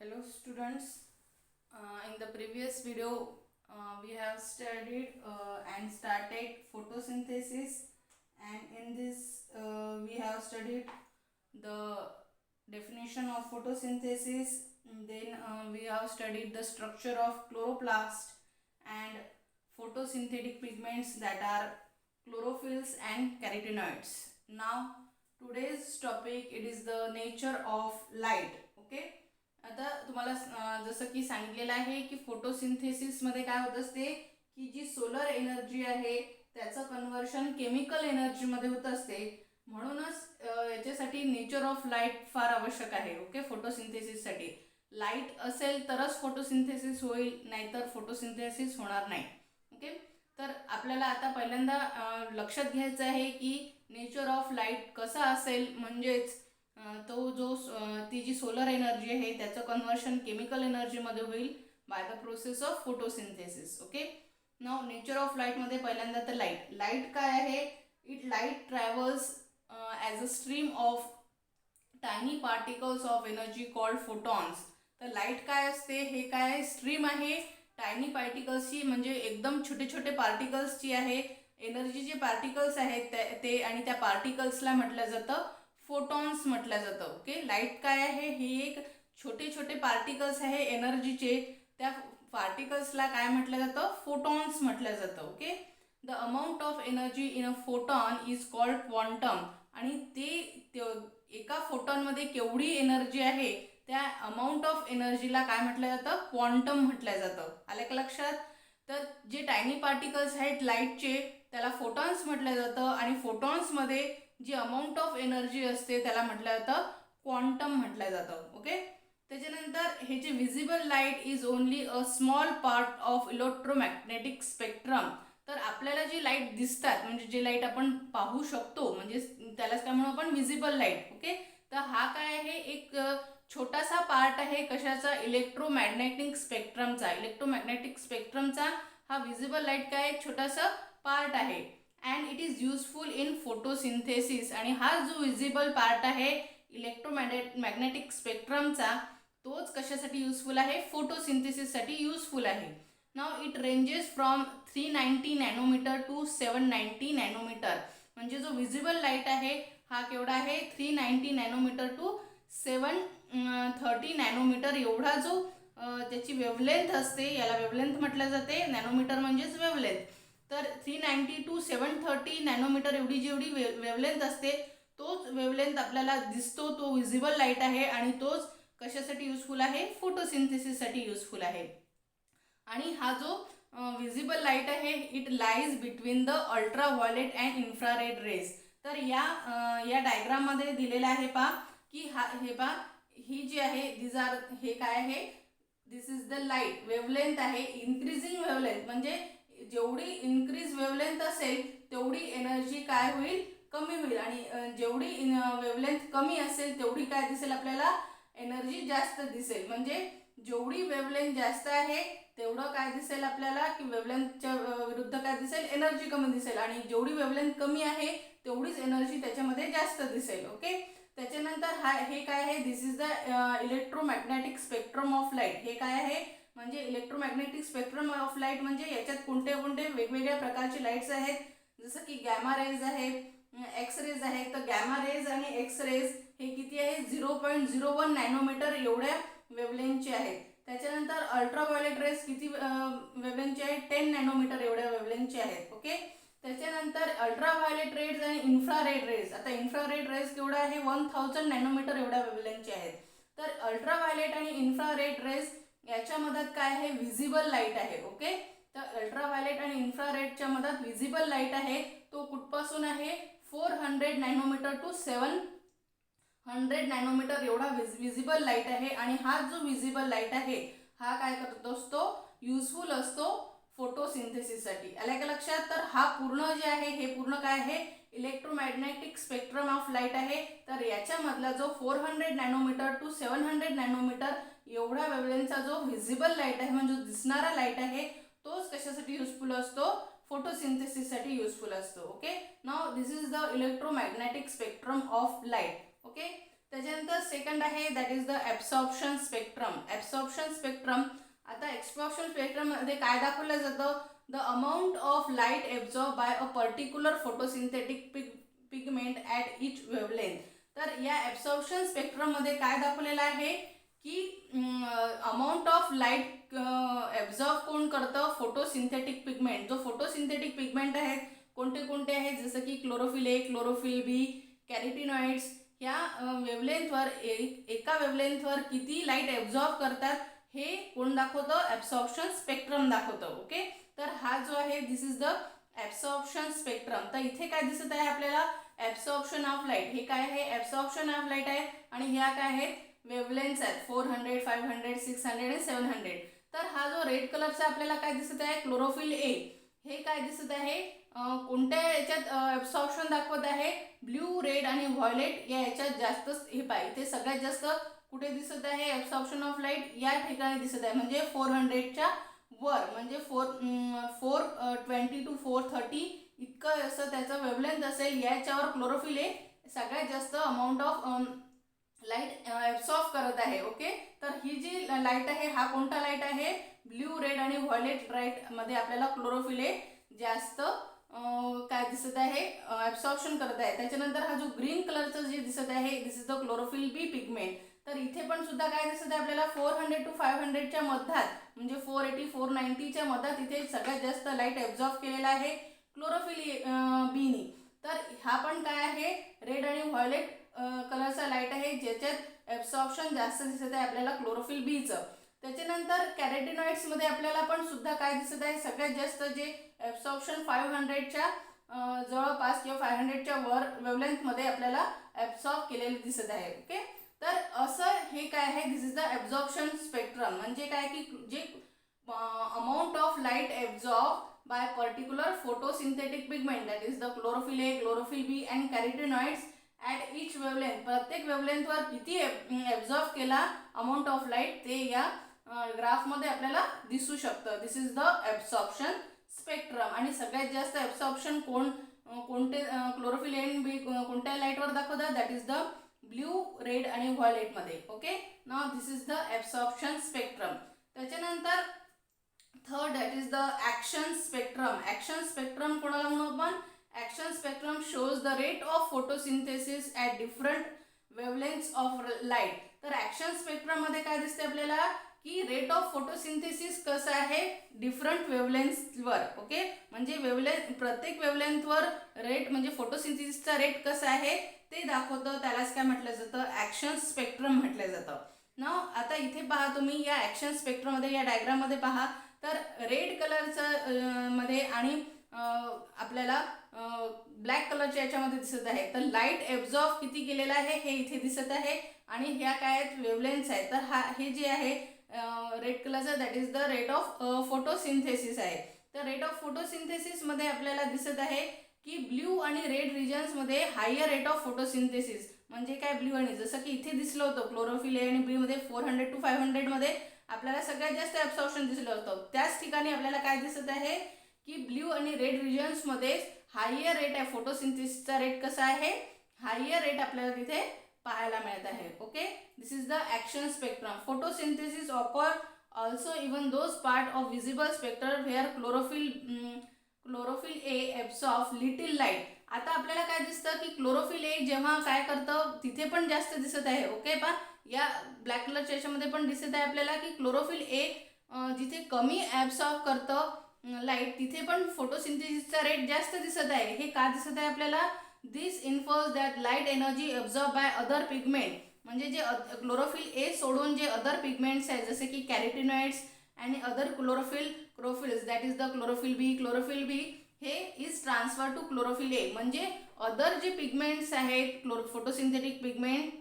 Hello students, in the previous video we have studied and started photosynthesis, and in this we have studied the definition of photosynthesis. Then we have studied the structure of chloroplast and photosynthetic pigments that are chlorophylls and carotenoids. Now today's topic, it is the nature of light. Okay, आता तुम्हाला जसं की सांगितलेलं आहे की फोटोसिंथेसिसमध्ये काय होत असते की जी सोलर एनर्जी आहे त्याचं कन्व्हर्शन केमिकल एनर्जीमध्ये होत असते. म्हणूनच याच्यासाठी नेचर ऑफ लाईट फार आवश्यक आहे. ओके, फोटोसिंथेसिससाठी लाईट असेल तरच फोटोसिंथेसिस होईल, नाहीतर फोटोसिंथेसिस होणार नाही. ओके, तर आपल्याला आता पहिल्यांदा लक्षात घ्यायचं आहे की नेचर ऑफ लाईट कसा असेल, म्हणजेच तो जो ती जी सोलर एनर्जी आहे त्याचं कन्व्हर्शन केमिकल एनर्जीमध्ये होईल by the process of photosynthesis. Okay, now nature of लाईटमध्ये पहिल्यांदा तर लाईट काय आहे. Light travels as a stream of tiny particles of energy called photons. तर लाईट काय असते, हे काय स्ट्रीम आहे टायनी पार्टिकल्सची, म्हणजे एकदम छोटे छोटे पार्टिकल्सची आहे. एनर्जीचे पार्टिकल्स आहेत ते आणि त्या पार्टिकल्सला म्हटलं जातं फोटॉन्स म्हटलं जातं. ओके, लाईट काय आहे, हे एक छोटे छोटे पार्टिकल्स आहे एनर्जीचे, त्या पार्टिकल्सला काय म्हटलं जातं, फोटॉन्स म्हटलं जातं. Okay, the amount of energy in a photon is called quantum. आणि ते एका फोटॉनमध्ये केवढी एनर्जी आहे त्या अमाऊंट ऑफ एनर्जीला काय म्हटलं जातं, क्वांटम म्हटलं जातं. आलं का लक्षात. तर जे टायनी पार्टिकल्स आहेत लाईटचे त्याला फोटॉन्स म्हटलं जातं, आणि फोटॉन्समध्ये जी अमाऊंट ऑफ एनर्जी असते त्याला म्हटलं जातं क्वांटम म्हटलं जातं. ओके, त्याच्यानंतर हे जे visible light is only a small part of electromagnetic spectrum. तर आपल्याला जी लाईट दिसतात, म्हणजे जे लाईट आपण पाहू शकतो, म्हणजे त्यालाच काय म्हणू आपण, विजिबल लाईट. ओके, तर हा काय आहे, एक छोटासा पार्ट आहे कशाचा, इलेक्ट्रोमॅग्नेटिक स्पेक्ट्रमचा. इलेक्ट्रोमॅग्नेटिक स्पेक्ट्रमचा हा विजिबल लाईट काय एक छोटासा पार्ट आहे. And it is useful in photosynthesis. आणि हा जो विजिबल पार्ट आहे इलेक्ट्रोमॅग्नेटिक स्पेक्ट्रमचा, तोच कशासाठी युजफुल आहे, फोटोसिंथेसिससाठी युजफुल आहे. Now it ranges from 390 nanometer to 790 nanometer. म्हणजे जो विजिबल लाईट आहे हा केवढा आहे, 390 नॅनोमीटर टू 730 नॅनोमीटर एवढा जो त्याची वेवलेंथ असते, याला वेवलेंथ म्हटलं जाते. नॅनोमीटर म्हणजेच वेवलेंथ. तर 390 टू 730 नॅनोमीटर एवढी जेवढी वेवलेंथ असते, तोच वेवलेंथ आपल्याला दिसतो, तो विजिबल लाईट आहे. आणि तोच कशासाठी युजफुल आहे, फोटोसिंथेसिससाठी युजफुल आहे. आणि हा जो विजिबल लाईट आहे it lies between the ultraviolet and infrared rays. तर या डायग्राममध्ये दिलेलं आहे पहा की हे पहा, ही जी आहे हे काय आहे, this is the light wavelength आहे. इन्क्रीजिंग वेवलेंथ म्हणजे जेवढी इन्क्रीज वेवलेंथ असेल तेवढी एनर्जी काय होईल, कमी होईल. आणि जेवढी वेवलेंथ कमी असेल तेवढी काय दिसेल आपल्याला, एनर्जी जास्त दिसेल. म्हणजे जेवढी वेवलेंथ जास्त आहे तेवढं काय दिसेल आपल्याला की वेवलेंथच्या विरुद्ध काय दिसेल, एनर्जी कमी दिसेल. आणि जेवढी वेवलेंथ कमी आहे तेवढीच एनर्जी त्याच्यामध्ये जास्त दिसेल. ओके, त्याच्यानंतर हे काय आहे, this is the electromagnetic spectrum of light. हे काय आहे, म्हणजे इलेक्ट्रोमॅग्नेटिक स्पेक्ट्रम ऑफ लाईट म्हणजे याच्यात कोणते कोणते वेगवेगळ्या प्रकारचे लाईट्स आहेत, जसं की गॅमा रेज आहेत, एक्स रेज आहेत. तर गॅमा रेज आणि एक्स रेज हे किती आहे, 0.01 नॅनोमीटर एवढ्या वेवलेंथचे आहेत. त्याच्यानंतर अल्ट्राव्हायोलेट रेज किती वेवलेंथचे आहेत, 10 नॅनोमीटर एवढ्या वेवलेंथचे आहेत. ओके, त्याच्यानंतर अल्ट्राव्हायोलेट रेज आणि इन्फ्रारेड रेज. आता इन्फ्रारेड रेज केवढा आहे, 1000 नॅनोमीटर एवढ्या वेवलेंथचे आहेत. तर अल्ट्राव्हायोलेट आणि इन्फ्रारेड रेज याच्या मधात काय आहे, विजिबल लाईट आहे. ओके, तर अल्ट्राव्हायोलेट आणि इन्फ्रारेडच्या मधात विजिबल लाईट आहे. तो कुठपासून आहे, 400 नॅनोमीटर टू 700 नॅनोमीटर एवढा विजिबल लाईट आहे. आणि हा जो विजिबल लाईट आहे हा काय करतो असतो, युजफुल असतो फोटोसिंथेसिससाठी. आल्या का लक्षात. तर हा पूर्ण जे आहे हे पूर्ण काय आहे, इलेक्ट्रोमॅग्नेटिक स्पेक्ट्रम ऑफ लाईट आहे. तर याच्यामधला जो 400 नॅनोमीटर टू 700 नॅनोमीटर एवढा वेवलेंथचा जो विजिबल लाईट आहे, म्हणजे दिसणारा लाईट आहे, तोच कशासाठी युजफुल असतो, फोटोसिंथेसिससाठी युजफुल असतो. Okay, now this is the electromagnetic spectrum of light. Okay, त्याच्यानंतर सेकंड आहे that is the absorption spectrum. Absorption spectrum, आता ॲब्सॉर्प्शन स्पेक्ट्रममध्ये काय दाखवलं जातं, the amount of light absorb by a particular photosynthetic pigment at each wavelength. तर या absorption स्पेक्ट्रममध्ये काय दाखवलेलं आहे की अमाऊंट ऑफ लाईट ॲब्झॉर्ब कोण करतं, फोटोसिंथेटिक पिगमेंट. जो फोटोसिंथेटिक पिगमेंट आहेत कोणते कोणते आहेत, जसं की क्लोरोफिल ए, क्लोरोफिल बी, कॅरोटिनॉइड्स, ह्या वेवलेंथवर एका वेवलेंथवर किती लाईट ॲब्झॉर्ब करतात हे कोण दाखवतं, ॲब्सॉर्प्शन स्पेक्ट्रम दाखवतं. ओके, तर हा जो आहे this is the absorption spectrum. तर इथे काय दिसत आहे आपल्याला, ॲब्सॉर्प्शन ऑफ लाईट. हे काय आहे, ॲब्सॉर्प्शन ऑफ लाईट आहे आणि ह्या काय आहेत, वेवलेंथ्स आहेत 400, 500, 600 आणि 700. तर हा जो रेड कलरचा आपल्याला काय दिसत आहे, क्लोरोफिल ए, हे काय दिसत आहे, कोणत्या याच्यात ॲब्सॉर्प्शन दाखवत आहे, ब्ल्यू, रेड आणि व्हायलेट या याच्यात जास्त. हे पाहिजे इथे सगळ्यात जास्त कुठे दिसत आहे ॲब्सॉर्प्शन ऑफ लाईट, या ठिकाणी दिसत आहे, म्हणजे 400च्या वर, म्हणजे 420 to 430 इतकं असं त्याचं वेवलेंथ असेल, याच्यावर क्लोरोफिल ए सगळ्यात जास्त अमाऊंट ऑफ लाईट ॲब्सॉर्ब करत आहे. ओके, तर ही जी लाईट आहे हा कोणता लाईट आहे, ब्ल्यू, रेड आणि व्हायलेट लाईटमध्ये आपल्याला क्लोरोफिल ए जास्त काय दिसत आहे, ॲब्सॉर्प्शन करत आहे. त्याच्यानंतर हा जो ग्रीन कलरचं जे दिसत आहे this is the chlorophyll B pigment. तर इथे पण सुद्धा काय दिसत आहे आपल्याला, 400 to 500च्या मध्यात, म्हणजे 480, 490च्या मध्यात इथे सगळ्यात जास्त लाईट ॲब्सॉर्ब केलेला आहे क्लोरोफिल बीनी. तर हा पण काय आहे, रेड आणि व्हायलेट कलरचा लाईट आहे ज्याच्यात ॲब्सॉर्प्शन जास्त दिसत आहे आपल्याला क्लोरोफिल बीचं. त्याच्यानंतर कॅरोटिनॉइड्समध्ये आपल्याला पण सुद्धा काय दिसत आहे, सगळ्यात जास्त जे ॲब्सॉर्प्शन 500च्या जवळपास किंवा 500च्या वर वेवलेंथमध्ये आपल्याला ॲब्सॉर्ब केलेले दिसत आहे. ओके, तर असं हे काय आहे, this is the absorption spectrum. म्हणजे काय की जे amount of light absorb by particular photosynthetic pigment that is the chlorophyll A, chlorophyll B and carotenoids at each wavelength, प्रत्येक वेवलेंथवर किती ॲब्सॉर्ब केला अमाऊंट ऑफ लाईट ते या ग्राफमध्ये आपल्याला दिसू शकतं. दिस इज द ॲब्सॉर्प्शन स्पेक्ट्रम. आणि सगळ्यात जास्त ॲब्सॉर्प्शन कोणते क्लोरोफिल ए आणि बी कोणत्या लाईटवर दाखवतात, that is the blue, red आणि व्हायलेटमध्ये. Okay, now this is the absorption spectrum. त्याच्यानंतर third that is the action spectrum. Action spectrum कोणाला म्हणू आपण, action spectrum shows the rate of photosynthesis at different wavelengths of light. तर action स्पेक्ट्रममध्ये काय दिसते आपल्याला की रेट ऑफ फोटोसिंथेसिस कसं आहे डिफरंट वेवलेंथ्सवर. ओके, म्हणजे प्रत्येक वेवलेंथवर रेट म्हणजे फोटोसिंथेसिसचा रेट कसा आहे ते दाखवतं, त्यालाच काय म्हटलं जातं, ॲक्शन स्पेक्ट्रम म्हटलं जातं. ना आता इथे पहा तुम्ही या ॲक्शन स्पेक्ट्रममध्ये या डायग्राममध्ये पहा, तर रेड कलरचं मध्ये आणि आपल्याला ब्लॅक कलरच्या याच्यामध्ये दिसत आहे. तर लाईट ॲब्सॉर्ब किती केलेलं आहे हे इथे दिसत आहे आणि ह्या काय आहेत, वेवलेंथ्स आहेत. तर हे जे आहे रेड कलरचं that is the rate of photosynthesis आहे. तर रेट ऑफ फोटोसिंथेसिसमध्ये आपल्याला दिसत आहे की ब्ल्यू आणि रेड रिजन्समध्ये हायर रेट ऑफ फोटोसिंथेसिस, म्हणजे काय ब्ल्यू आणि जसं की इथे दिसलं होतं क्लोरोफिल ए आणि बीमध्ये 400 to 500मध्ये आपल्याला सगळ्यात जास्त ॲब्सॉर्प्शन दिसलं होतं. त्याच ठिकाणी आपल्याला काय दिसत आहे की ब्ल्यू आणि रेड रिजन्समध्ये हायर रेट आहे फोटोसिंथेसिसचा रेट कसा आहे, हायर रेट आपल्याला तिथे पाहायला मिळत आहे. Okay, this is the action spectrum. Photosynthesis occur also even those part of visible spectrum where chlorophyll A absorb little light. आता आपल्याला काय दिसतं की क्लोरोफिल ए जेव्हा काय करतं तिथे पण जास्त दिसत आहे. ओके, पण या ब्लॅक कलरच्या याच्यामध्ये पण दिसत आहे आपल्याला की क्लोरोफिल ए जिथे कमी ॲब्सॉर्ब करतं लाईट तिथे पण फोटोसिंथेसिसचा रेट जास्त दिसत आहे. हे का दिसत आहे आपल्याला, this infers that light energy absorb by other pigment, म्हणजे जे क्लोरोफिल ए सोडून जे अदर पिगमेंट्स आहेत जसे की कॅरोटिनॉइड्स आणि other chlorophylls that is the chlorophyll B हे is transfer to chlorophyll A. म्हणजे अदर जे पिगमेंट्स आहेत फोटोसिंथेटिक पिगमेंट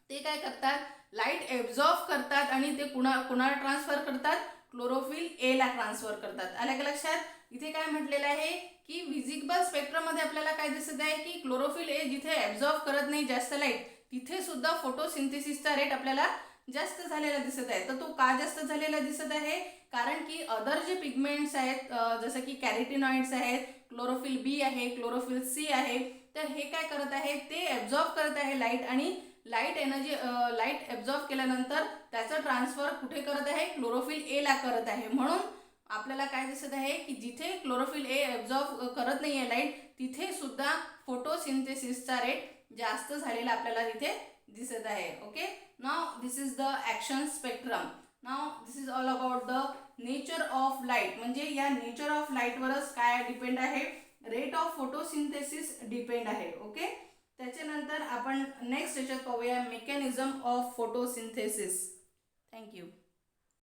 ते काय करतात, लाईट ॲब्सॉर्ब करतात आणि ते कुणाला ट्रान्सफर करतात, क्लोरोफिल एला ट्रान्सफर करतात. आलं का लक्षात. इथे काय म्हटलेलं आहे की व्हिजिबल स्पेक्ट्रममध्ये आपल्याला काय दिसत आहे की क्लोरोफिल ए जिथे ॲब्सॉर्ब करत नाही जास्त लाईट तिथे सुद्धा फोटोसिंथेसिसचा रेट आपल्याला जास्त झालेला दिसत आहे. तर तो का जास्त झालेला दिसत आहे, कारण की अदर जे पिगमेंट्स आहेत जसं की कॅरोटिनॉइड्स आहेत, क्लोरोफिल बी आहे, क्लोरोफिल सी आहे, तर हे काय करत आहे ते ॲब्सॉर्ब करत आहे लाईट आणि लाईट ॲब्झॉर्ब केल्यानंतर त्याचं ट्रान्सफर कुठे करत आहे, क्लोरोफिल एला करत आहे. म्हणून आपल्याला काय दिसत आहे की जिथे क्लोरोफिल ए ॲब्झॉर्ब करत नाही आहे लाईट, तिथे सुद्धा फोटोसिंथेसिसचा रेट जास्त झालेला आपल्याला तिथे दिसत आहे. Okay, now this is the action spectrum. Now this is all about the nature of light. म्हणजे या नेचर ऑफ लाईटवरच काय डिपेंड आहे, रेट ऑफ फोटोसिंथेसिस डिपेंड आहे. ओके, त्याच्यानंतर आपण नेक्स्ट याच्यात पाहूया मेकॅनिझम ऑफ फोटोसिंथेसिस. थँक्यू.